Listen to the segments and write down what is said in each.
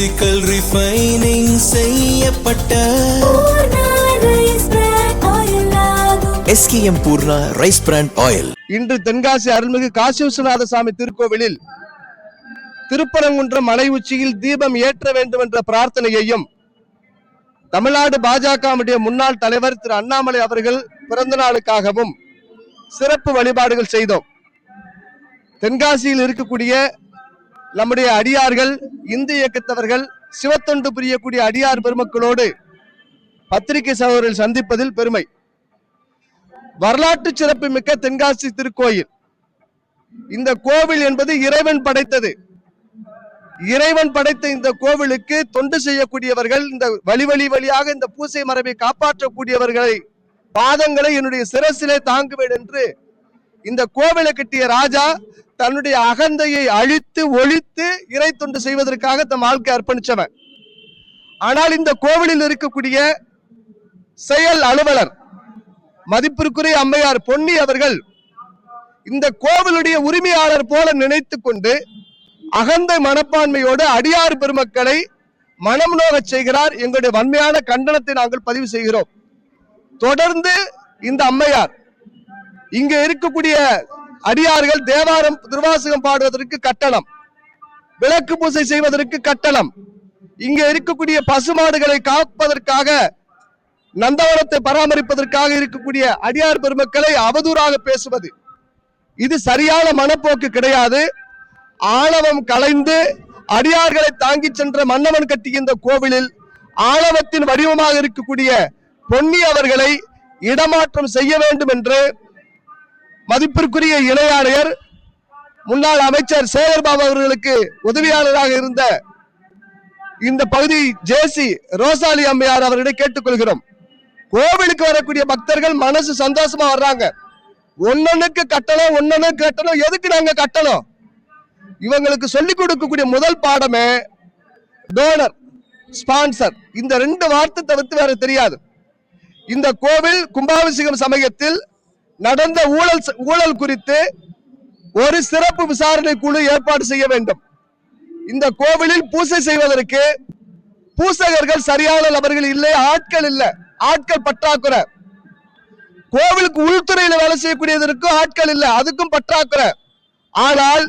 Physical refining செய்யப்பட்ட SKM Poorna rice brand oil. இன்று தென்காசி அருள்மிகு காசி விஸ்வநாத சாமி திருக்கோவிலில் திருப்பரங்குன்றம் மலை உச்சியில் தீபம் ஏற்ற வேண்டும் என்ற பிரார்த்தனையையும் தமிழ்நாடு பாஜக முன்னாள் தலைவர் திரு அண்ணாமலை அவர்கள் பிறந்த நாளுக்காகவும் சிறப்பு வழிபாடுகள் செய்தோம். தென்காசியில் இருக்கக்கூடிய நம்முடைய அடியார்கள், இந்து இயக்கத்தவர்கள், சிவத்தொண்டு புரியக்கூடிய அடியார் பெருமக்களோடு பத்திரிகை சகோதரர்கள் சந்திப்பதில் பெருமை. வரலாற்று சிறப்பு மிக்க தென்காசி திருக்கோயில். இந்த கோவில் என்பது இறைவன் படைத்தது. இறைவன் படைத்த இந்த கோவிலுக்கு தொண்டு செய்யக்கூடியவர்கள், இந்த வழியாக இந்த பூசை மரபை காப்பாற்றக்கூடியவர்களை பாதங்களை என்னுடைய சிரசிலே தாங்குவேன் என்று இந்த கோவிலை கட்டிய ராஜா தன்னுடைய அகந்தையை அழித்து ஒழித்து இறை தொண்டு செய்வதற்காக தம் வாழ்க்கை அர்ப்பணிச்சவன். ஆனால் இந்த கோவிலில் இருக்கக்கூடிய செயல் அலுவலர் மதிப்பிற்குரிய அம்மையார் பொன்னி அவர்கள் இந்த கோவிலுடைய உரிமையாளர் போல நினைத்து கொண்டு அகந்தை மனப்பான்மையோடு அடியார் பெருமக்களை மனம் நோக செய்கிறார். எங்களுடைய வன்மையான கண்டனத்தை நாங்கள் பதிவு செய்கிறோம். தொடர்ந்து இந்த அம்மையார் இங்க இருக்கக்கூடிய அடியார்கள் தேவாரம் திருவாசகம் பாடுவதற்கு கட்டணம், விளக்கு பூசை செய்வதற்கு கட்டணம், இங்க இருக்கக்கூடிய பசுமாடுகளை காப்பதற்காக, நந்தவனத்தை பராமரிப்பதற்காக இருக்கக்கூடிய அடியார் பெருமக்களை அவதூறாக பேசுவது, இது சரியான மனப்போக்கு கிடையாது. ஆணவம் கலைந்து அடியார்களை தாங்கி சென்ற மன்னவன் கட்டிய இந்த கோவிலில் ஆணவத்தின் வடிவமாக இருக்கக்கூடிய பொன்னி அவர்களை இடமாற்றம் செய்ய வேண்டும் என்று மதிப்பிற்குரிய இணை ஆணையர் முன்னாள் அமைச்சர் சேகர்பாபு அவர்களுக்கு உதவியாளராக இருந்த இந்த பகுதி ஜேசி ரோசாலி அம்மையார் அவர்களிடம் கேட்டுக்கொள்கிறோம். கோவிலுக்கு வரக்கூடிய பக்தர்கள் மனசு சந்தோஷமா வர்றாங்க. ஒன்னொன்னுக்கு கட்டணம், எதுக்கு நாங்க கட்டணம்? இவங்களுக்கு சொல்லிக் கொடுக்கக்கூடிய முதல் பாடமே டோனர், ஸ்பான்சர். இந்த ரெண்டு வார்த்தை தவிர்த்து வேற தெரியாது. இந்த கோவில் கும்பாபிஷேகம் சமயத்தில் நடந்த ஊழல் குறித்து ஒரு சிறப்பு விசாரணை குழு ஏற்பாடு செய்ய வேண்டும். இந்த கோவிலில் பூசை செய்வதற்கு பூசகர்கள் சரியான நபர்கள் இல்லை, ஆட்கள் இல்லை, ஆட்கள் பற்றாக்குறை. கோவிலுக்கு உள்துறையில் வேலை செய்யக்கூடியதற்கு ஆட்கள் இல்லை, அதுக்கும் பற்றாக்குறை. ஆனால்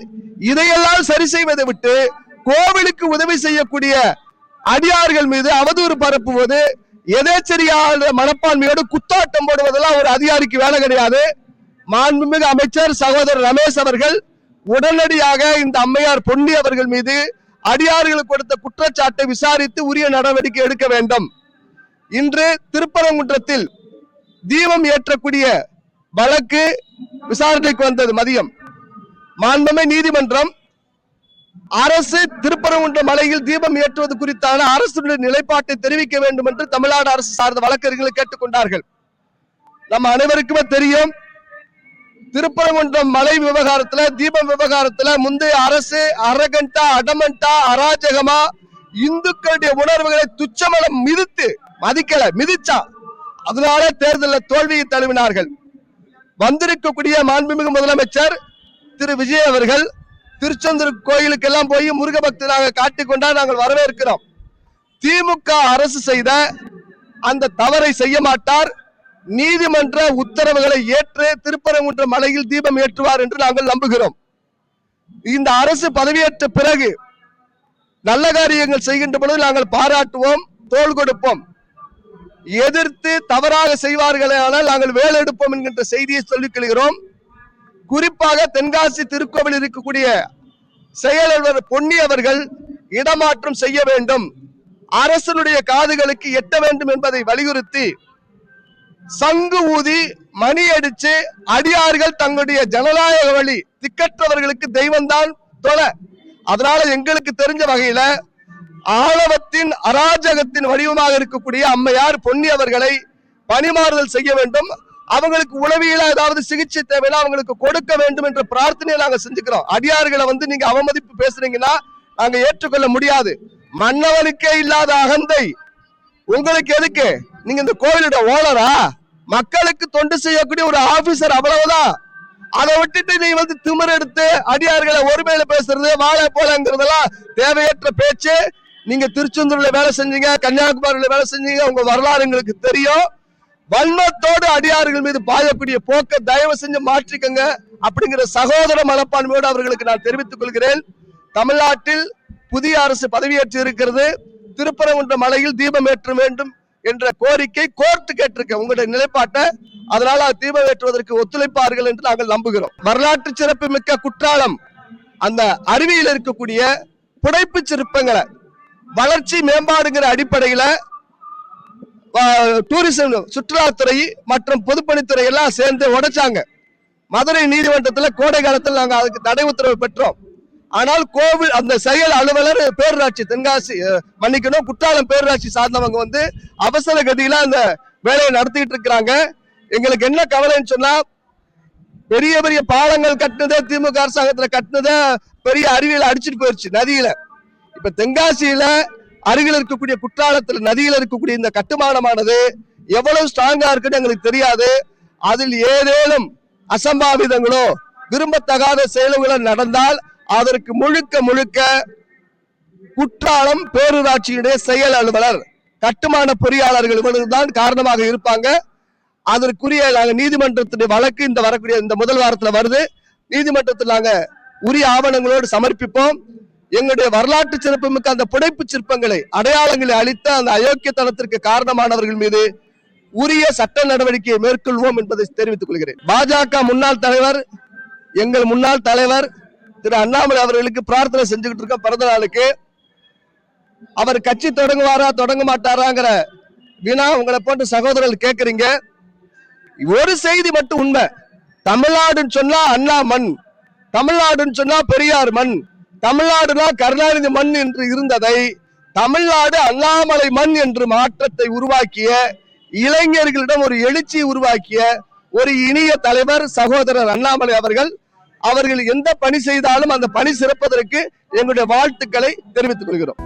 இதையெல்லாம் சரி செய்வதை விட்டு கோவிலுக்கு உதவி செய்யக்கூடிய அடியார்கள் மீது அவதூறு பரப்புவது, எதேச்சரியான மனப்பான்மையோடு குத்தாட்டம் போடுவதெல்லாம் ஒரு அதிகாரிக்கு வேலை கிடையாது. மாண்புமிகு அமைச்சர் சகோதரர் ரமேஷ் அவர்கள் உடனடியாக இந்த அம்மையார் பொன்னி அவர்கள் மீது அடியார்களுக்கு கொடுத்த குற்றச்சாட்டை விசாரித்து உரிய நடவடிக்கை எடுக்க வேண்டும். இன்று திருப்பரங்குன்றத்தில் தீபம் ஏற்றக்கூடிய வழக்கு விசாரணைக்கு வந்தது. மதியம் மாண்புமிகு நீதிமன்றம் அரசு திருப்பரங்குன்றம் மலையில் தீபம் ஏற்றுவது குறித்தான அரசுடைய நிலைப்பாட்டை தெரிவிக்க வேண்டும் என்று தமிழ்நாடு அரசு சார்ந்த வழக்கறிஞர்களை கேட்டுக்கொண்டார்கள். நம்ம அனைவருக்குமே தெரியும், திருப்பரங்குன்றம் மலை விவகாரத்துல, தீபம் விவகாரத்துல முந்தைய அரசு அரகண்டா, அடமண்டா, அராஜகமா இந்துக்களுடைய உணர்வுகளை துச்சமலம் மிதிச்சா. அதனால தேர்தலில் தோல்வியை தழுவினார்கள். வந்திருக்கக்கூடிய மாண்புமிகு முதலமைச்சர் திரு விஜய் அவர்கள் திருச்செந்தூர் கோயிலுக்கு எல்லாம் போய் முருக பக்தராக காட்டிக்கொண்டா நாங்கள் வரவேற்கிறோம். திமுக அரசு செய்த அந்த தவறை செய்ய மாட்டார். நீதிமன்ற உத்தரவுகளை ஏற்று திருப்பரங்குன்றம் மலையில் தீபம் ஏற்றுவார் என்று நாங்கள் நம்புகிறோம். இந்த அரசு பதவியேற்ற பிறகு நல்ல காரியங்கள் செய்கின்ற பொழுது நாங்கள் பாராட்டுவோம், தோள் கொடுப்போம். எதிர்த்து தவறாக செய்வார்களே ஆனால் நாங்கள் வேலை எடுப்போம் என்கின்ற செய்தியை சொல்லிக் கொள்கிறோம். குறிப்பாக தென்காசி திருக்கோவில் இருக்கக்கூடிய செயலர் பொன்னி அவர்கள் இடமாற்றம் செய்ய வேண்டும், அரசனுடைய காதுகளுக்கு எட்ட வேண்டும் என்பதை வலியுறுத்தி சங்கு ஊதி மணி அடிச்சு அடியார்கள் தங்களுடைய ஜனநாயக வழி திக்கற்றவர்களுக்கு தெய்வம்தான் தொலை. அதனால எங்களுக்கு தெரிஞ்ச வகையில ஆணவத்தின் அராஜகத்தின் வடிவமாக இருக்கக்கூடிய அம்மையார் பொன்னி அவர்களை பணிமாறுதல் செய்ய வேண்டும். அவங்களுக்கு உளவியல ஏதாவது சிகிச்சை தேவைன்னா அவங்களுக்கு கொடுக்க வேண்டும் என்ற பிரார்த்தனையை நாங்க செஞ்சுக்கிறோம். அடியார்களை நீங்க அவமதிப்பு பேசுறீங்கன்னா நாங்க ஏற்றுக்கொள்ள முடியாது. மன்னவனுக்கே இல்லாத அகந்தை உங்களுக்கு எதுக்கு? நீங்க இந்த கோவிலோட ஓனரா? மக்களுக்கு தொண்டு செய்யக்கூடிய ஒரு ஆபீசர், அவ்வளவுதான். அதை விட்டுட்டு நீ திமிர் எடுத்து அடியார்களை ஒருமையில பேசுறது, வாழை போலங்கிறதெல்லாம் தேவையற்ற பேச்சு. நீங்க திருச்செந்தூர்ல வேலை செஞ்சீங்க, கன்னியாகுமரியில வேலை செஞ்சீங்க, உங்க வரலாறு எங்களுக்கு தெரியும். வன்மத்தோடு அடியார்கள் மீது பாயக்கூடிய போக்க தயவு செஞ்சு மாற்றிக்கங்க அப்படிங்கிற சகோதர மனப்பான்மையோடு அவர்களுக்கு நான் தெரிவித்துக் கொள்கிறேன். தமிழ்நாட்டில் புதிய அரசு பதவியேற்று இருக்கிறது. திருப்பரங்குன்ற மலையில் தீபம் ஏற்ற வேண்டும் என்ற கோரிக்கை கோர்ட்டு கேட்டிருக்க உங்களுடைய நிலைப்பாட்டை, அதனால தீபம் ஏற்றுவதற்கு ஒத்துழைப்பார்கள் என்று நாங்கள் நம்புகிறோம். வரலாற்று சிறப்பு மிக்க குற்றாலம் அந்த அருவியில் இருக்கக்கூடிய புடைப்பு சிற்பங்களை வளர்ச்சி மேம்பாடுங்கிற அடிப்படையில டூரிசம் சுற்றுலாத்துறை மற்றும் பொதுப்பணித்துறை எல்லாம் சேர்ந்து உடைச்சாங்க. மதுரை நீதிமன்றத்தில் கோடை காலத்தில் நாங்கள் அதுக்கு தடை உத்தரவு பெற்றோம். ஆனால் கோவில் அந்த செயல் அலுவலர் பேரூராட்சி தென்காசி மன்னிக்கணும் குற்றாலம் பேரூராட்சி சார்ந்தவங்க வந்து அவசர கதியில அந்த வேலையை நடத்திட்டு இருக்கிறாங்க. எங்களுக்கு என்ன கவலைன்னு சொன்னா, பெரிய பெரிய பாலங்கள் கட்டினதே திமுக அரசாங்கத்துல கட்டினதே பெரிய அருவியில அடிச்சுட்டு போயிருச்சு நதியில. இப்ப தென்காசியில அருகில் இருக்கக்கூடிய குற்றாலத்தில் நதியில் இருக்கக்கூடிய இந்த கட்டுமானமானது எவ்வளவு ஸ்ட்ராங்கா இருக்குன்னு எங்களுக்கு தெரியாது. அதில் ஏதேனும் அசம்பாவிதங்களோ விரும்பத்தகாத செயல்களோ நடந்தால் அதற்கு முழுக்க முழுக்க குற்றாலம் பேரூராட்சியுடைய செயல் அலுவலர் கட்டுமான பொறியாளர்கள் தான் காரணமாக இருப்பாங்க. அதற்குரிய நாங்கள் நீதிமன்றத்துடைய வழக்கு இந்த வரக்கூடிய இந்த முதல் வாரத்தில் வருது. நீதிமன்றத்தில் நாங்க உரிய ஆவணங்களோடு சமர்ப்பிப்போம். எங்களுடைய வரலாற்று சிறப்புமிக்க அந்த புடைப்பு சிற்பங்களை அடையாளங்களை அளித்த அந்த அயோக்கியத்தனத்திற்கு காரணமானவர்கள் மீது உரிய சட்ட நடவடிக்கையை மேற்கொள்வோம் என்பதை தெரிவித்துக் கொள்கிறேன். பாஜக முன்னாள் தலைவர், எங்கள் முன்னாள் தலைவர் திரு அண்ணாமலை அவர்களுக்கு பிரார்த்தனை செஞ்சுக்கிட்டு இருக்க பிறந்த நாளுக்கு. அவர் கட்சி தொடங்குவாரா தொடங்க மாட்டாராங்கிற வினா உங்களை போன்ற சகோதரர்கள் கேட்கறீங்க. ஒரு செய்தி மட்டும் உண்மை, தமிழ்நாடுன்னு சொன்னா அண்ணா மண், தமிழ்நாடுன்னு சொன்னா பெரியார் மண், தமிழ்நாடுனா கருணாநிதி மண் என்று இருந்ததை தமிழ்நாடு அண்ணாமலை மண் என்று மாற்றத்தை உருவாக்கிய, இளைஞர்களிடம் ஒரு எழுச்சியை உருவாக்கிய ஒரு இனிய தலைவர் சகோதரர் அண்ணாமலை அவர்கள் எந்த பணி செய்தாலும் அந்த பணி சிறப்பதற்கு எங்களுடைய வாழ்த்துக்களை தெரிவித்துக் கொள்கிறோம்.